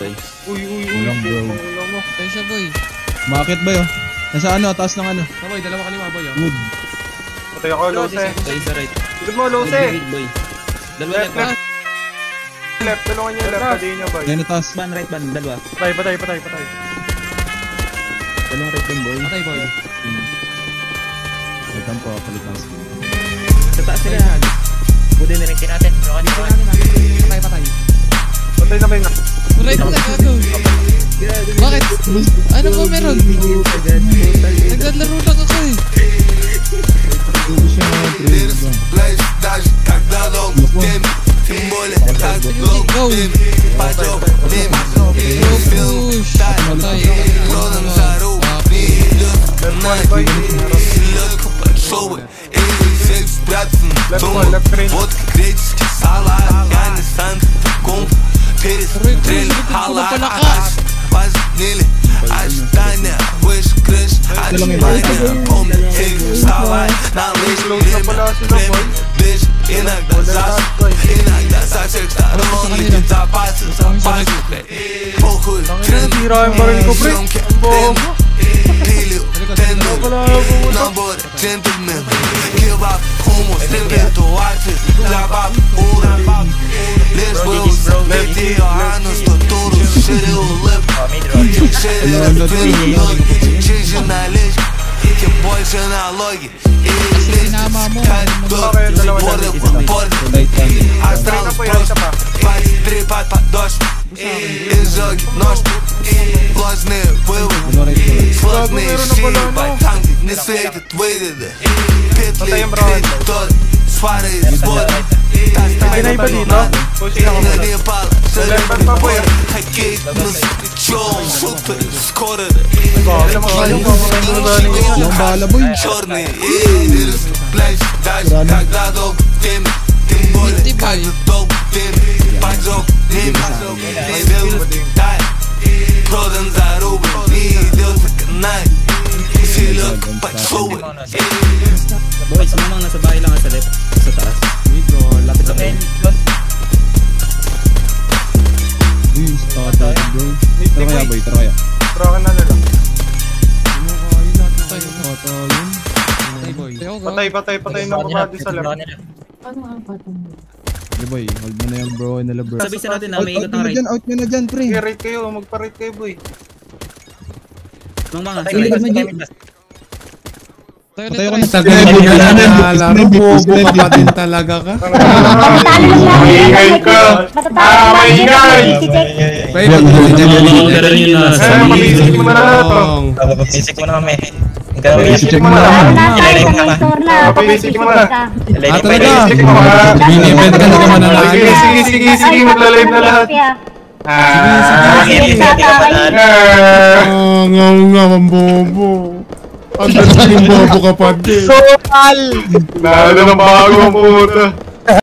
Uy. Walang bro. Tayo siya, boy. Bakit ba yun? Nasa ano, taas ng ano? Boy, dalawa kaliwa, boy. Wood. Patay ako, Lose. Tayo sa right. Ikot mo, Lose. Boy. Dalawa Left, left. left. Tulungan niyo, left. Padihin niyo, boy. Yan na taas. Ban, right ban. Dalawa. Patay. Dalawang right ban, boy. Patay, boy. Palitan po, palitan. Sa taas sila. Pwede na rin natin. Patay. Patay na ba yun? Right na gago. Bakit? Ano ba meron? Naglalaro lang ako eh. Go! Push! Patay. Left train. Tira yung baril ko, pre. Ang bohong mo. Number gentleman, give up homo, step into artist, lab up, let's lose, let the honors, the total shit it will live, shit it will live, change your knowledge, your boys are not loyal, Pinay ba dito? Pushing ako muna. Lemban pa po yan. Yung bala boy. Boy, sumamang nasa bahay lang sa left. Sa taas. Lapit sa pen. Uy, started bro. Tara kaya boy, tara kaya. Trokan na nila. Patay na kumadi sa left. Okay boy, hold mo na yan bro, nila bro. Sabi sa natin na may ikot ng right. Out nyo na dyan pre. Rate kayo, magpa-rate kayo, boy. Mang mga sa right. Patay ako na. Tagay mo na laro, bobo ka pa din talaga ka. Maingay ka! Maingay! Mabisik mo na ito. Basic mo na kami. Mabisik mo na. Mabisik mo na. Talaga, in-event ka na ka mananalo. Sige, maglalive na lahat. Nga, ang bobo. Ang dating bobo ka pa din. Lalo ng bago ang puta.